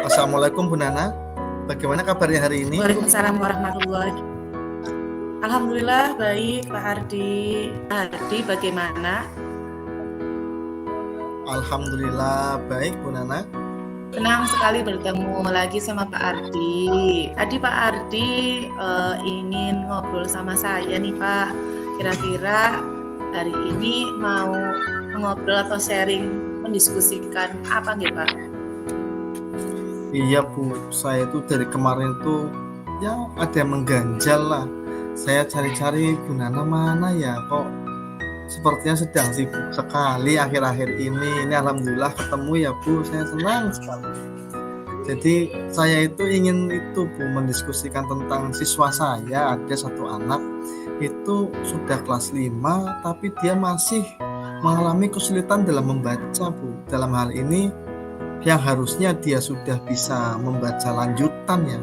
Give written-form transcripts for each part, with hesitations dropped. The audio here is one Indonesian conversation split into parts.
Assalamualaikum Bu Nana, bagaimana kabarnya hari ini? Waalaikumsalam warahmatullahi wabarakatuh. Alhamdulillah baik Pak Hardi. Pak Hardi bagaimana? Alhamdulillah baik Bu Nana. Senang sekali bertemu lagi sama Pak Hardi. Tadi Pak Hardi ingin ngobrol sama saya nih Pak. Kira-kira hari ini mau ngobrol atau sharing, mendiskusikan apa nih Pak? Iya Bu, saya itu dari kemarin itu ya ada yang mengganjal lah. Saya cari-cari Bu Nana mana ya, kok sepertinya sedang sibuk sekali akhir-akhir ini. Ini alhamdulillah ketemu ya Bu, saya senang sekali. Jadi saya itu ingin itu Bu, mendiskusikan tentang siswa saya. Ada satu anak itu sudah kelas 5 tapi dia masih mengalami kesulitan dalam membaca Bu. Dalam hal ini yang harusnya dia sudah bisa membaca lanjutan ya,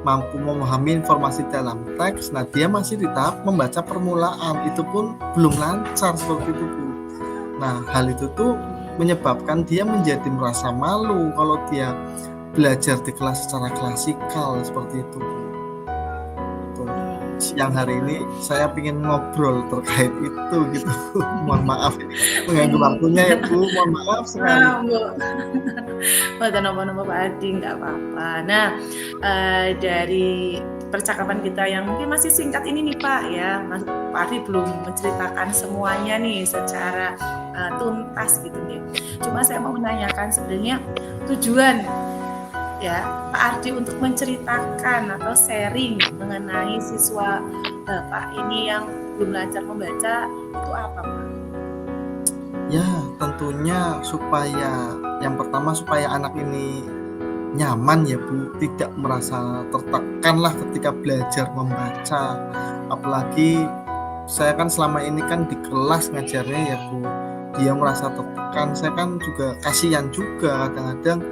mampu memahami informasi dalam teks. Nah dia masih di tahap membaca permulaan, itu pun belum lancar seperti itu Bu. Nah hal itu tuh menyebabkan dia menjadi merasa malu kalau dia belajar di kelas secara klasikal seperti itu Bu. Siang hari ini saya ingin ngobrol terkait itu gitu. Mohon maaf mengganggu waktunya ya Bu, mohon maaf sekali. Bukan apa-apa Pak Hardi, nggak apa-apa. Nah dari percakapan kita yang mungkin masih singkat ini nih Pak ya, Pak Hardi belum menceritakan semuanya nih secara tuntas gitu nih. Cuma saya mau menanyakan sebenarnya tujuan ya Pak Hardi untuk menceritakan atau sharing mengenai siswa Bapak ini yang belum lancar membaca itu apa Pak? Ya tentunya supaya yang pertama supaya anak ini nyaman ya Bu, tidak merasa tertekan lah ketika belajar membaca. Apalagi saya kan selama ini kan di kelas ngajarnya ya Bu, dia merasa tertekan, saya kan juga kasihan juga kadang-kadang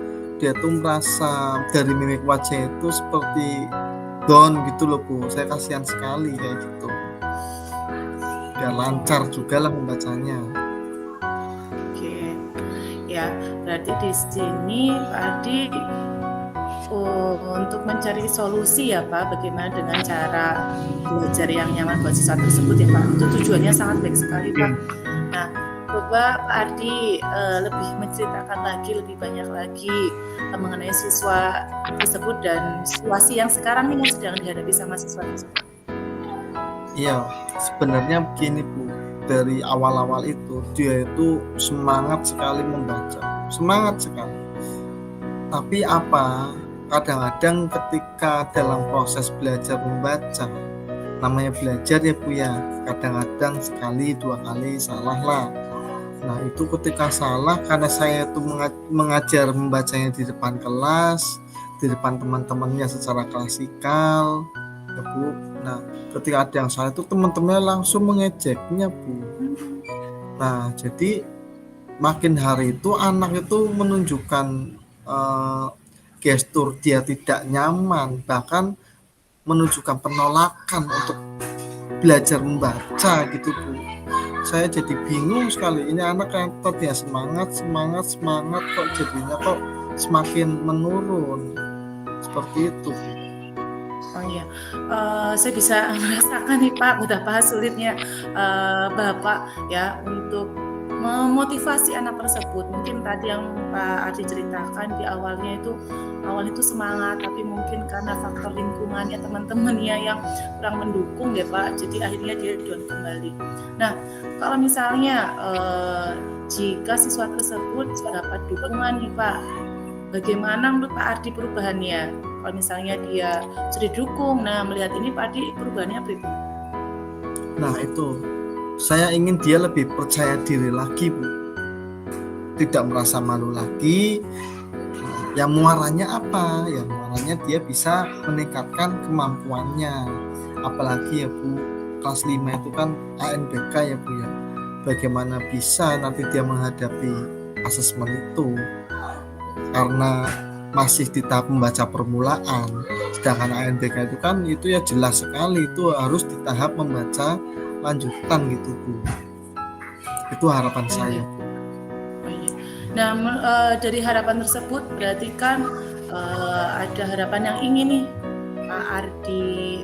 dia tuh merasa dari mimik wajah itu seperti down gitu loh Bu, saya kasihan sekali kayak gitu. Biar lancar juga lah membacanya. Oke, ya berarti di sini Pak Hardi untuk mencari solusi ya Pak, bagaimana dengan cara belajar yang nyaman buat siswa tersebut ya Pak. Itu tujuannya sangat baik sekali Pak. Nah, coba Pak Hardi lebih menceritakan lagi, lebih banyak lagi mengenai siswa tersebut dan situasi yang sekarang ini sedang dihadapi sama siswa tersebut. Iya, sebenarnya begini Bu, dari awal-awal itu dia itu semangat sekali membaca, semangat sekali. Tapi apa? Kadang-kadang ketika dalam proses belajar membaca, namanya belajar ya Bu ya, kadang-kadang sekali dua kali salah lah. Nah itu ketika salah karena saya itu mengajar membacanya di depan kelas, di depan teman-temannya secara klasikal ya Bu. Nah ketika ada yang salah itu teman-temannya langsung mengejeknya Bu. Nah jadi makin hari itu anak itu menunjukkan gestur dia tidak nyaman, bahkan menunjukkan penolakan untuk belajar membaca gitu Bu. Saya jadi bingung sekali, ini anak yang tadinya semangat kok jadinya kok semakin menurun seperti itu Bu. Oh iya, saya bisa merasakan nih Pak betapa sulitnya Bapak ya untuk memotivasi anak tersebut. Mungkin tadi yang Pak Hardi ceritakan di awal itu semangat, tapi mungkin karena faktor lingkungannya teman-temannya yang kurang mendukung ya Pak, jadi akhirnya dia down kembali. Nah kalau misalnya jika siswa tersebut dapat dukungan nih Pak, bagaimana menurut Pak Hardi perubahannya? Kalau misalnya dia sudah didukung, nah melihat ini Pak Hardi perubahannya apa itu? Nah itu saya ingin dia lebih percaya diri lagi Bu, tidak merasa malu lagi. Yang muaranya apa? Yang muaranya dia bisa meningkatkan kemampuannya. Apalagi ya Bu, kelas 5 itu kan ANBK ya Bu ya. Bagaimana bisa nanti dia menghadapi asesmen itu? Karena masih di tahap membaca permulaan. Sedangkan ANBK itu kan itu ya jelas sekali itu harus di tahap membaca lanjutan gitu Bu. Itu harapan saya Bu. Nah dari harapan tersebut berarti kan ada harapan yang ingin nih Pak Ardi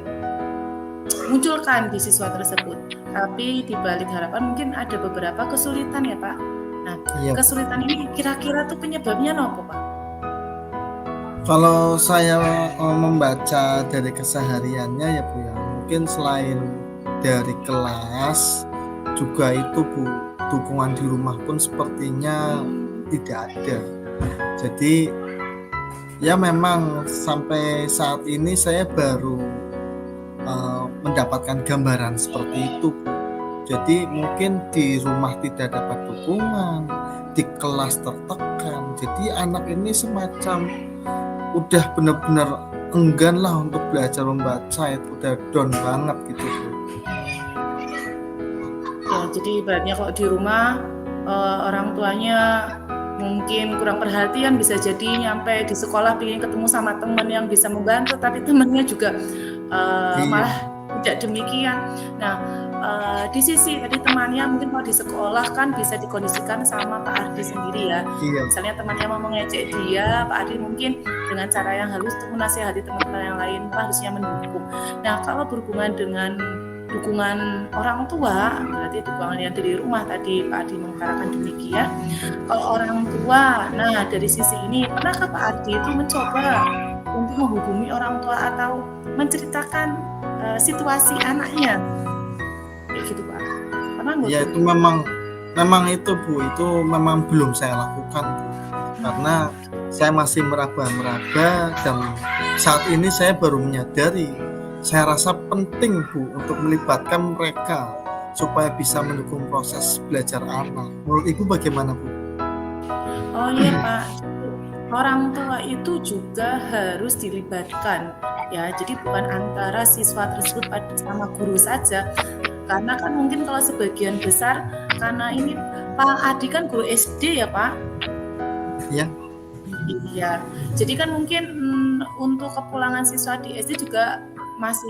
munculkan di siswa tersebut. Tapi di balik harapan mungkin ada beberapa kesulitan ya Pak. Nah, Iya. kesulitan ini kira-kira tuh penyebabnya apa Pak? Kalau saya membaca dari kesehariannya ya Bu ya, mungkin selain dari kelas juga itu Bu, dukungan di rumah pun sepertinya tidak ada. Jadi ya memang sampai saat ini saya baru mendapatkan gambaran seperti itu Bu. Jadi mungkin di rumah tidak dapat dukungan, di kelas tertekan. Jadi anak ini semacam udah benar-benar enggan lah untuk belajar membaca, itu udah down banget gitu Bu. Ya, jadi ibaratnya kalau di rumah orang tuanya mungkin kurang perhatian, bisa jadi nyampe di sekolah pengen ketemu sama teman yang bisa membantu, tapi temannya juga malah tidak demikian. Nah, di sisi tadi temannya mungkin kalau di sekolah kan bisa dikondisikan sama Pak Ardi sendiri ya. Iya. Misalnya temannya mau mengejek dia, Pak Ardi mungkin dengan cara yang halus untuk menasihati teman-teman yang lain, harusnya mendukung. Nah, kalau berhubungan dengan dukungan orang tua, berarti dukungan yang dari rumah tadi Pak Ardi mengutarakan demikian. Kalau orang tua, nah dari sisi ini pernahkah Pak Ardi itu mencoba untuk menghubungi orang tua atau menceritakan situasi anaknya kayak gitu Pak? Pernah nggak? Ya itu memang itu Bu, itu memang belum saya lakukan Bu, karena saya masih meraba-raba dan saat ini saya baru menyadari. Saya rasa penting Bu untuk melibatkan mereka supaya bisa mendukung proses belajar anak. Menurut Ibu bagaimana Bu? Oh iya Pak, orang tua itu juga harus dilibatkan ya. Jadi bukan antara siswa tersebut sama guru saja. Karena kan mungkin kalau sebagian besar, karena ini Pak Adi kan guru SD ya Pak? Ya. Iya. Jadi kan mungkin untuk kepulangan siswa di SD juga masih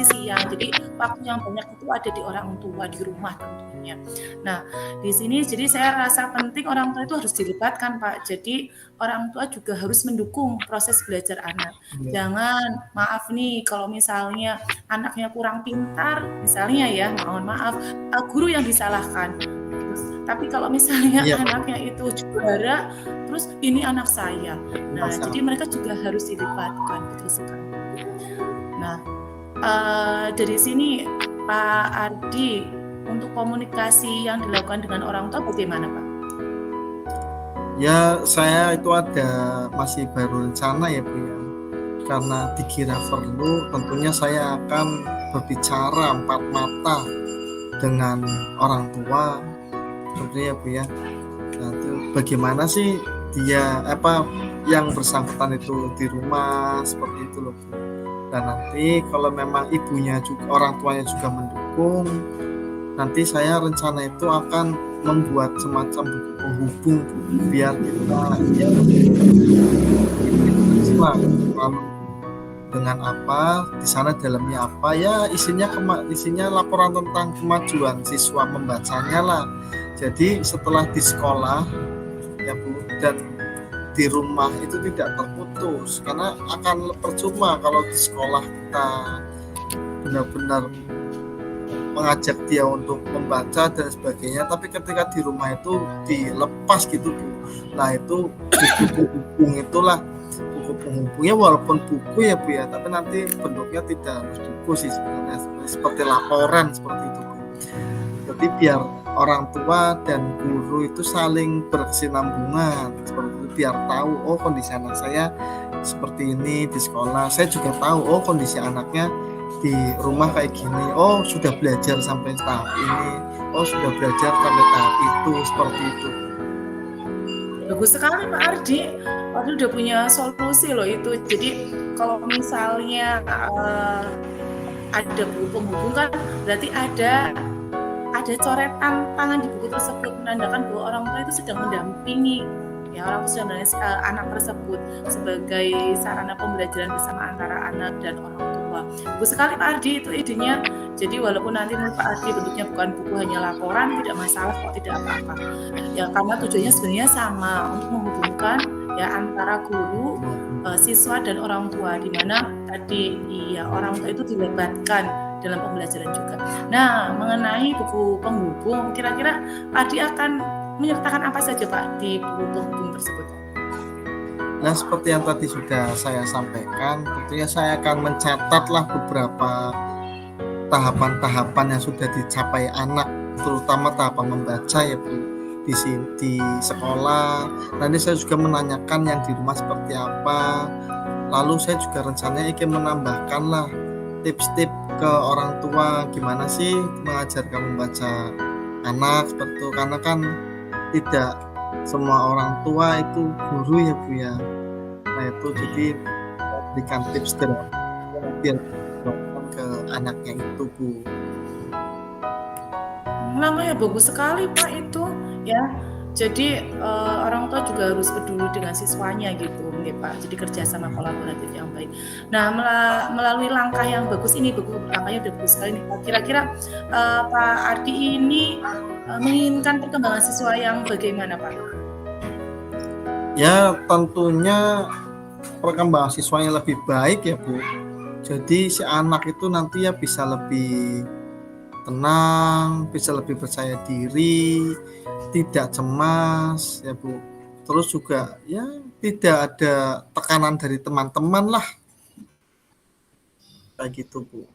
siang. Jadi waktu yang banyak itu ada di orang tua di rumah tentunya. Nah, di sini jadi saya rasa penting orang tua itu harus dilibatkan Pak. Jadi orang tua juga harus mendukung proses belajar anak. Jangan maaf nih kalau misalnya anaknya kurang pintar, misalnya ya, mohon maaf, guru yang disalahkan. Tapi kalau misalnya anaknya itu juara, terus ini anak saya. Nah, jadi mereka juga harus dilibatkan, betul sekali. Nah, dari sini Pak Ardi untuk komunikasi yang dilakukan dengan orang tua bagaimana Pak? Ya saya itu masih baru rencana ya Bu ya. Karena dikira perlu, tentunya saya akan berbicara empat mata dengan orang tua, tentunya Bu ya. Nah, itu bagaimana sih dia yang bersangkutan itu di rumah seperti itu loh Bu. Dan nanti kalau memang ibunya juga, orang tuanya juga mendukung, nanti saya rencana itu akan membuat semacam buku penghubung biar kita dengan apa di sana dalamnya apa ya, isinya laporan tentang kemajuan siswa membacanya lah. Jadi setelah di sekolah ya Bu, dan di rumah itu tidak terputus, karena akan percuma kalau di sekolah kita benar-benar mengajak dia untuk membaca dan sebagainya, tapi ketika di rumah itu dilepas gitu Bu. Nah itu buku penghubung itulah, buku penghubungnya walaupun buku ya Bu ya, tapi nanti bentuknya tidak harus buku sih sebenarnya, seperti laporan seperti itu Bu. Jadi biar orang tua dan guru itu saling berkesinambungan seperti itu, biar tahu oh kondisi anak saya seperti ini di sekolah, saya juga tahu oh kondisi anaknya di rumah kayak gini, oh sudah belajar sampai tahap ini, oh sudah belajar sampai tahap itu, seperti itu. Bagus sekali Pak Ardi, Ardi udah punya solusi loh itu. Jadi kalau misalnya ada buku penghubung kan berarti ada coretan tangan di buku tersebut menandakan bahwa orang tua itu sedang mendampingi ya orang tua anak tersebut sebagai sarana pembelajaran bersama antara anak dan orang tua. Bagus sekali Pak Ardi itu idenya. Jadi walaupun nanti menurut Pak Ardi bentuknya bukan buku, hanya laporan, tidak masalah kok, tidak apa-apa. Ya karena tujuannya sebenarnya sama, untuk menghubungkan ya antara guru, siswa dan orang tua, di mana tadi orang tua itu dilibatkan dalam pembelajaran juga. Nah, mengenai buku penghubung, kira-kira Pak Adi akan menyertakan apa saja Pak di buku penghubung tersebut? Nah, seperti yang tadi sudah saya sampaikan, tentunya saya akan mencatatlah beberapa tahapan-tahapan yang sudah dicapai anak, terutama tahapan membaca ya Bu, di sekolah. Nanti saya juga menanyakan yang di rumah seperti apa. Lalu saya juga rencananya ingin menambahkanlah tips-tips ke orang tua, gimana sih mengajarkan membaca anak seperti itu, karena kan tidak semua orang tua itu guru ya Bu ya. Nah itu jadi berikan tips biar ke anaknya itu Bu. Namanya bagus sekali Pak itu ya. Jadi orang tua juga harus peduli dengan siswanya gitu nih Pak. Jadi kerjasama kolaboratif yang baik. Nah melalui langkah yang bagus ini, langkahnya udah bagus sekali nih Pak. Kira-kira Pak Ardi ini menginginkan perkembangan siswa yang bagaimana Pak? Ya tentunya perkembangan siswanya lebih baik ya Bu. Jadi si anak itu nanti ya bisa lebih tenang, bisa lebih percaya diri, tidak cemas ya Bu. Terus juga ya tidak ada tekanan dari teman-teman lah. Kayak gitu Bu.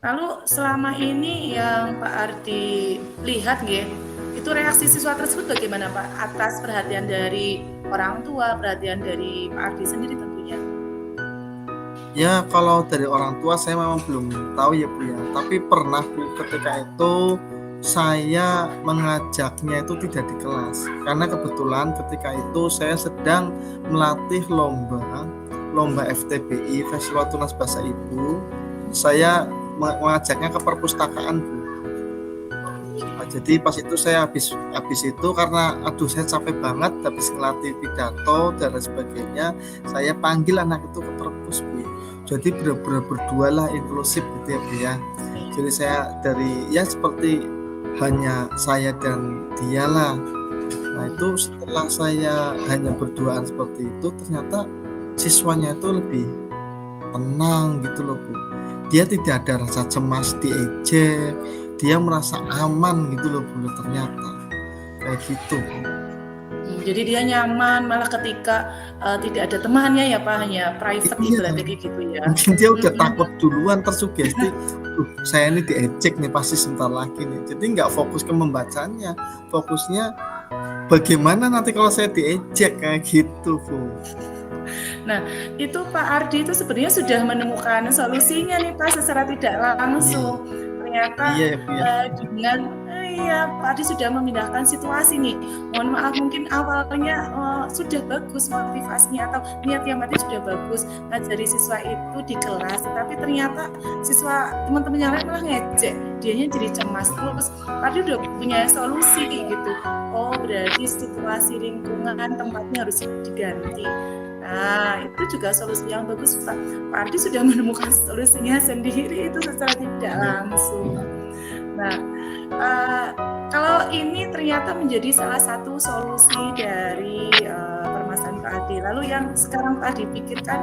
Lalu selama ini yang Pak Ardi lihat itu reaksi siswa tersebut bagaimana Pak atas perhatian dari orang tua, perhatian dari Pak Ardi sendiri tentunya? Ya kalau dari orang tua saya memang belum tahu ya Bu ya, tapi pernah Bu ketika itu saya mengajaknya itu tidak di kelas, karena kebetulan ketika itu saya sedang melatih lomba FTBI, Festival Tunas Bahasa Ibu. Saya mengajaknya ke perpustakaan Bu. Nah, jadi pas itu saya habis itu karena saya capek banget habis ngelatih pidato dan sebagainya, saya panggil anak itu ke perpus Bu. Jadi benar-benar berdua lah, inklusif gitu ya Bu ya. Jadi saya dari seperti hanya saya dan dia lah. Nah itu setelah saya hanya berduaan seperti itu, ternyata siswanya itu lebih tenang gitu loh Bu. Dia tidak ada rasa cemas diejek, dia merasa aman gitu loh Bu, ternyata kayak gitu Bu. Jadi dia nyaman, malah ketika tidak ada temannya ya Pak, hanya private ibaratnya kayak gitu ya. Mungkin dia udah takut duluan, tersugesti saya ini diejek nih pasti sebentar lagi nih. Jadi nggak fokus ke membacanya, fokusnya bagaimana nanti kalau saya diejek kayak gitu Bu. Nah itu Pak Ardi itu sebenarnya sudah menemukan solusinya nih Pak secara tidak langsung. Ternyata dengan Pak Ardi sudah memindahkan situasi nih. Mohon maaf mungkin awalnya sudah bagus motivasinya atau niatnya Pak Ardi sudah bagus ngajari siswa itu di kelas, tapi ternyata siswa teman-teman yang lain malah ngejek, dianya jadi cemas. Terus Pak Ardi udah punya solusi gitu. Oh berarti situasi lingkungan tempatnya harus diganti. Nah itu juga solusi yang bagus Pak. Pak Ardi sudah menemukan solusinya sendiri itu secara tidak langsung. Nah kalau ini ternyata menjadi salah satu solusi dari permasalahan Pak Ardi. Lalu yang sekarang Pak Ardi pikirkan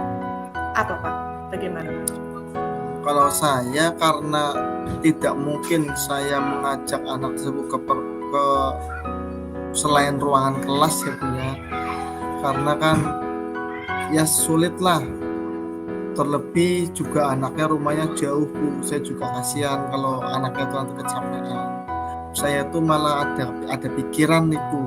apa Pak? Bagaimana? Kalau saya karena tidak mungkin saya mengajak anak tersebut ke selain ruangan kelas ya Bu ya, karena kan ya sulit lah, terlebih juga anaknya rumahnya jauh Bu. Saya juga kasihan kalau anaknya itu nanti kecapean. Saya tuh malah ada pikiran nih Bu,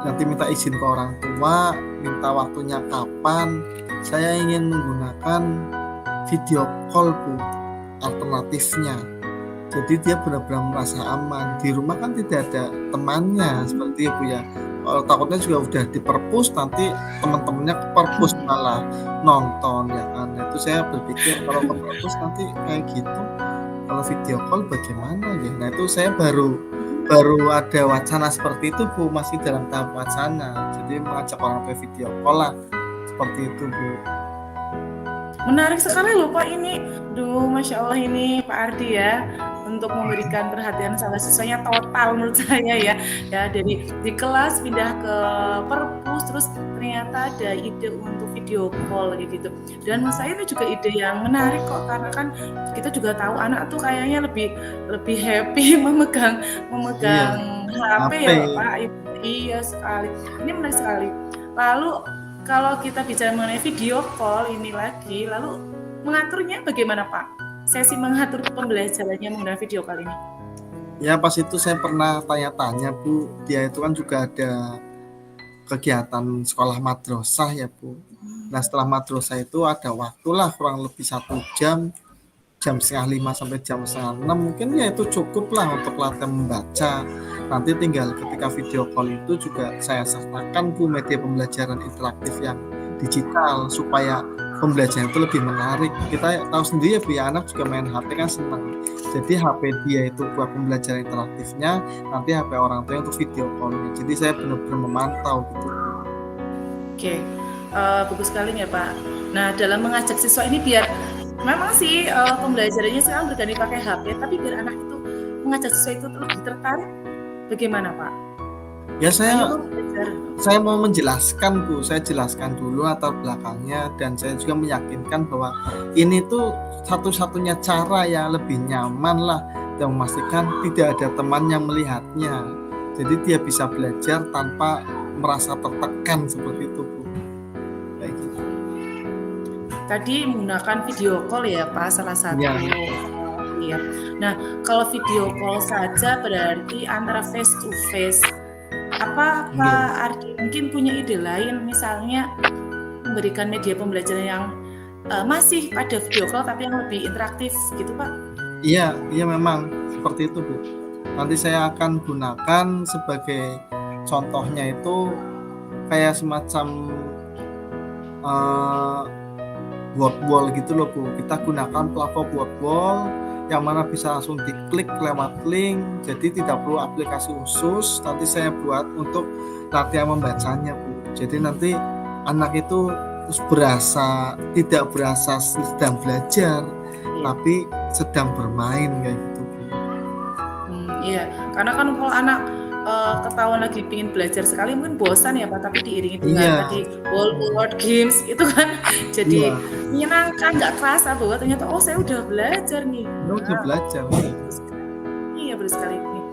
nanti minta izin ke orang tua, minta waktunya kapan. Saya ingin menggunakan video call Bu, alternatifnya. Jadi dia benar-benar merasa aman. Di rumah kan tidak ada temannya seperti itu ya. Takutnya juga udah di perpus, nanti teman-temannya ke perpus malah nonton ya kan. Itu saya berpikir kalau ke perpus nanti kayak gitu, kalau video call bagaimana ya. Nah itu saya baru ada wacana seperti itu Bu, masih dalam tahap wacana. Jadi mengajak orang ke video call lah seperti itu Bu. Menarik sekali loh Pak ini. Duh, Masya Allah ini Pak Ardi ya, untuk memberikan perhatian sama siswanya total menurut saya ya. Ya dari di kelas pindah ke perpus, terus ternyata ada ide untuk video call kayak gitu. Dan menurut saya ini juga ide yang menarik kok, karena kan kita juga tahu anak tuh kayaknya lebih lebih happy memegang Iya, memegang HP HP. ya Pak. Iya sekali. Ini menarik sekali. Lalu kalau kita bicara mengenai video call ini lagi, lalu mengaturnya bagaimana Pak? Sesi mengatur pembelajarannya menggunakan video call ini. Ya pas itu saya pernah tanya-tanya Bu, dia itu kan juga ada kegiatan sekolah madrasah ya Bu. Nah setelah madrasah itu ada waktulah kurang lebih 1 jam, jam setengah 5 sampai jam setengah 6, mungkin ya itu cukup lah untuk latihan membaca. Nanti tinggal ketika video call itu juga saya sertakan Bu media pembelajaran interaktif yang digital supaya pembelajaran itu lebih menarik. Kita tahu sendiri ya Bu ya, anak juga main HP kan senang. Jadi HP dia itu buat pembelajaran interaktifnya, nanti HP orang tua untuk video callnya. Jadi saya benar-benar memantau gitu. Oke, bagus sekali ya Pak. Nah dalam mengajak siswa ini biar memang sih pembelajarannya sekarang berganti pakai HP, tapi biar anak itu mengajak siswa itu lebih tertarik, bagaimana Pak? Ya Ayo belajar. saya mau menjelaskan Bu, saya jelaskan dulu latar belakangnya, dan saya juga meyakinkan bahwa ini tuh satu-satunya cara yang lebih nyaman lah, dan memastikan tidak ada teman yang melihatnya. Jadi dia bisa belajar tanpa merasa tertekan seperti itu Bu. Kayak gitu. Tadi menggunakan video call ya Pak, salah satu. Ya, Iya. Nah kalau video call saja berarti antara face to face. Apa iya. Pak Ardi mungkin punya ide lain, misalnya memberikan media pembelajaran yang masih pada video call tapi yang lebih interaktif gitu Pak? Iya, iya memang seperti itu Bu. Nanti saya akan gunakan sebagai contohnya itu kayak semacam word wall gitu loh Bu. Kita gunakan platform word wall yang mana bisa langsung diklik lewat link, jadi tidak perlu aplikasi khusus. Nanti saya buat untuk latihan membacanya Bu. Jadi nanti anak itu terus tidak berasa sedang belajar, tapi sedang bermain kayak gitu Bu. Iya, karena kan kalau anak ketahuan lagi pingin belajar sekali mungkin bosan ya Pak, tapi diiringi dengan Iya. tadi word games itu kan jadi Iya, menyenangkan, nggak kerasa bahwa ternyata oh saya udah belajar nih. udah belajar. Iya betul sekali nih.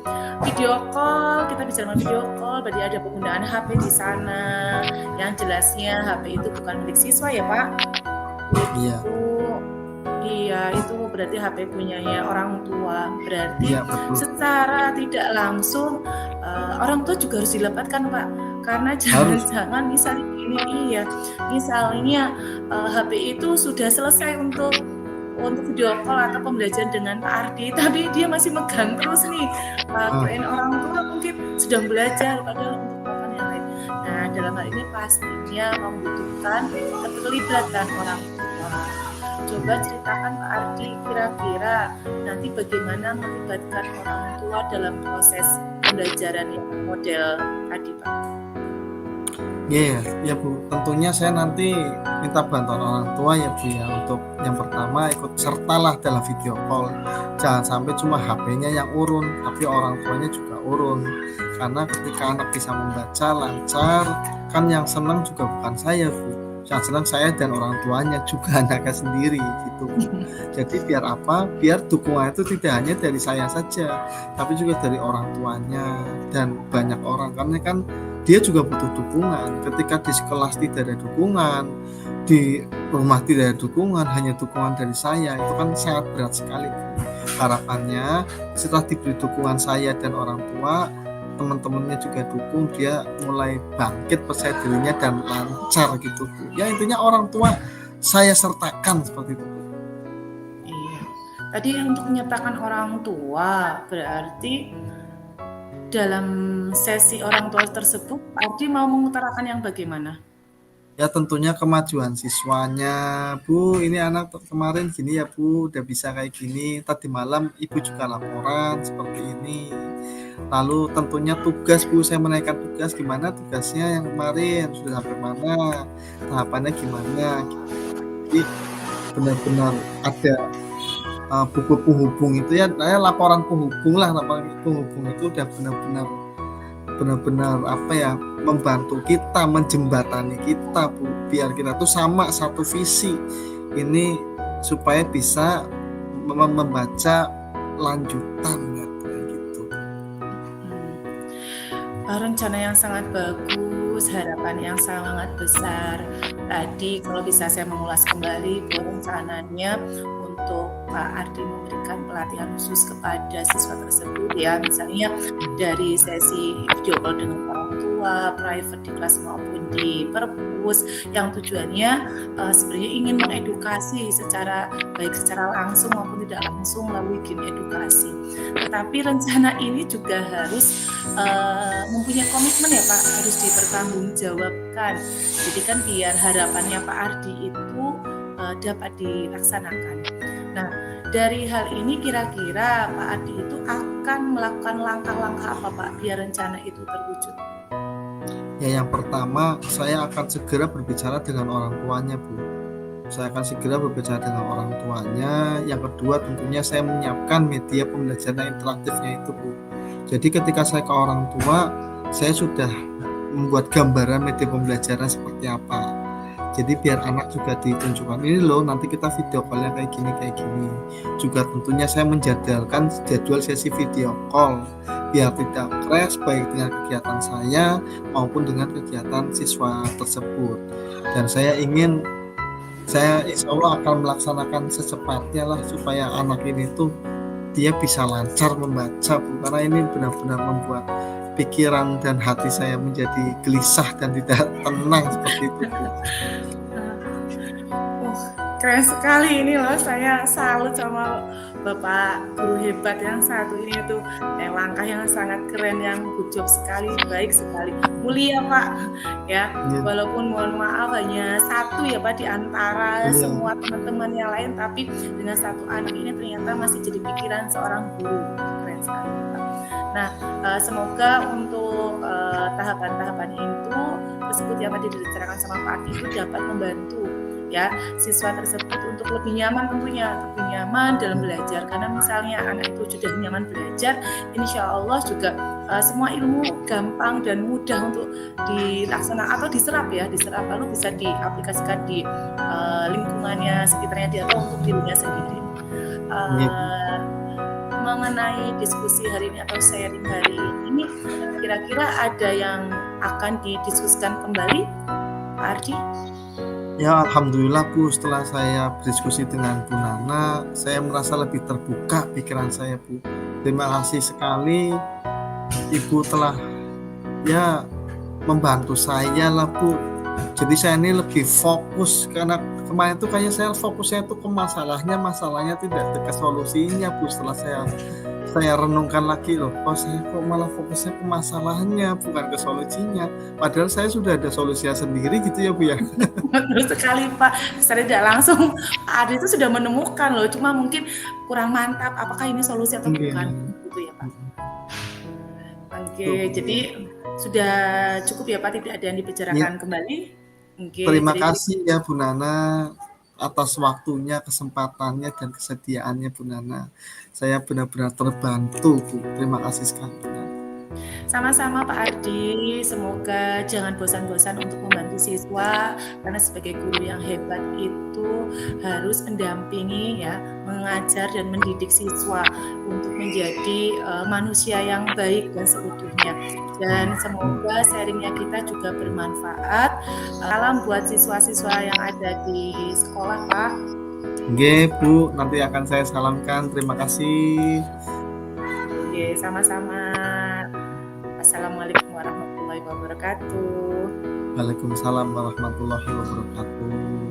Video call, kita bicara mengenai video call, berarti ada penggunaan HP di sana. Yang jelasnya HP itu bukan milik siswa ya Pak. Iya. Iya, itu berarti HP punyanya orang tua. Berarti Iya, betul. secara tidak langsung orang tua juga harus dilepaskan Pak. Karena jangan-jangan misalnya ini misalnya HP itu sudah selesai untuk video call atau pembelajaran dengan Pak Ardi, tapi dia masih megang terus nih. Kirain orang tua mungkin sedang belajar padahal untuk melakukan yang lain. Nah, dalam hal ini pastinya membutuhkan keterlibatan orang tua. Coba ceritakan Pak Ardi kira-kira nanti bagaimana melibatkan orang tua dalam proses pembelajaran yang model tadi Pak. Iya, ya Bu. Tentunya saya nanti minta bantuan orang tua ya Bu ya. Untuk yang pertama ikut sertalah dalam video call. Jangan sampai cuma HP-nya yang urun, tapi orang tuanya juga urun. Karena ketika anak bisa membaca lancar, kan yang senang juga bukan saya Bu. Yang senang saya dan orang tuanya, juga anaknya sendiri gitu Bu. Jadi biar apa? Biar dukungan itu tidak hanya dari saya saja, tapi juga dari orang tuanya dan banyak orang. Karena kan dia juga butuh dukungan. Ketika di kelas tidak ada dukungan, di rumah tidak ada dukungan, hanya dukungan dari saya, itu kan sangat berat sekali. Harapannya setelah diberi dukungan saya dan orang tua, teman-temannya juga dukung, dia mulai bangkit percaya dirinya dan lancar gitu. Ya intinya orang tua saya sertakan seperti itu. Iya. Tadi untuk menyertakan orang tua berarti dalam sesi orang tua tersebut, Pak Ardi mau mengutarakan yang bagaimana? Ya tentunya kemajuan siswanya, Bu, ini anak kemarin gini ya Bu, udah bisa kayak gini, tadi malam Ibu juga laporan seperti ini. Lalu tentunya tugas Bu, saya menaikkan tugas, gimana tugasnya yang kemarin, sudah sampai mana, tahapannya gimana. Jadi benar-benar ada buku penghubung itu ya, laporan penghubung itu udah benar-benar apa ya, membantu kita, menjembatani kita Bu, biar kita tuh sama satu visi ini supaya bisa membaca lanjutan kayak gitu. Rencana yang sangat bagus, harapan yang sangat besar. Tadi kalau bisa saya mengulas kembali rencananya untuk Pak Ardi memberikan pelatihan khusus kepada siswa tersebut ya, misalnya dari sesi video call dengan orang tua, private di kelas maupun di perpus, yang tujuannya sebenarnya ingin mengedukasi secara baik secara langsung maupun tidak langsung melalui game edukasi. Tetapi rencana ini juga harus mempunyai komitmen ya Pak, harus dipertanggungjawabkan. Jadi kan biar harapannya Pak Ardi itu dapat dilaksanakan. Nah, dari hal ini kira-kira Pak Ardi itu akan melakukan langkah-langkah apa Pak biar rencana itu terwujud? Ya, yang pertama saya akan segera berbicara dengan orang tuanya Bu. Saya akan segera berbicara dengan orang tuanya. Yang kedua tentunya saya menyiapkan media pembelajaran interaktifnya itu Bu. Jadi ketika saya ke orang tua, saya sudah membuat gambaran media pembelajaran seperti apa. Jadi biar anak juga ditunjukkan, ini loh nanti kita video call-nya kayak gini. Juga tentunya saya menjadwalkan jadwal sesi video call biar tidak crash baik dengan kegiatan saya maupun dengan kegiatan siswa tersebut. Dan saya insya Allah akan melaksanakan secepatnya lah supaya anak ini tuh dia bisa lancar membaca Bu, karena ini benar-benar membuat pikiran dan hati saya menjadi gelisah dan tidak tenang seperti itu Bu. Keren sekali ini loh, saya salut sama Bapak guru hebat yang satu ini tuh, yang langkah yang sangat keren, yang good job sekali, baik sekali, mulia Pak ya. Walaupun mohon maaf hanya satu ya Pak di antara semua teman-teman yang lain, tapi dengan satu anak ini ternyata masih jadi pikiran seorang guru, keren sekali Pak. Nah, semoga untuk tahapan-tahapan itu tersebut yang tadi dibicarakan sama Pak Ardi itu dapat membantu ya siswa tersebut untuk lebih nyaman, tentunya lebih nyaman dalam belajar, karena misalnya anak itu sudah nyaman belajar, insya Allah juga semua ilmu gampang dan mudah untuk dilaksanakan atau diserap lalu bisa diaplikasikan di lingkungannya sekitarnya dia atau untuk dirinya sendiri. Mengenai diskusi hari ini atau sharing hari ini, kira-kira ada yang akan didiskusikan kembali Pak Ardi? Ya alhamdulillah Bu, setelah saya berdiskusi dengan Bu Nana, saya merasa lebih terbuka pikiran saya Bu. Terima kasih sekali Ibu telah ya membantu saya lah Bu. Jadi saya ini lebih fokus, karena kemarin tuh kayaknya saya fokusnya itu ke masalahnya tidak ke solusinya Bu. Setelah saya renungkan lagi loh, saya kok malah fokusnya ke masalahnya bukan ke solusinya, padahal saya sudah ada solusinya sendiri gitu ya Bu ya. Betul sekali Pak, secara tidak langsung Pak Ardi itu sudah menemukan loh, cuma mungkin kurang mantap apakah ini solusi atau bukan gitu ya Pak. Oke, jadi sudah cukup ya Pak, tidak ada yang dibicarakan kembali. Terima kasih ya Bu Nana atas waktunya, kesempatannya, dan kesediaannya Bu Nana. Saya benar-benar terbantu Bu. Terima kasih sekali Bu Nana. Sama-sama Pak Ardi, semoga jangan bosan-bosan untuk membantu siswa, karena sebagai guru yang hebat itu harus mendampingi ya, mengajar dan mendidik siswa untuk menjadi manusia yang baik dan seutuhnya. Dan semoga sharingnya kita juga bermanfaat. Salam buat siswa-siswa yang ada di sekolah Pak. Oke Bu, nanti akan saya salamkan. Terima kasih. Oke, sama-sama. Assalamualaikum warahmatullahi wabarakatuh. Waalaikumsalam warahmatullahi wabarakatuh.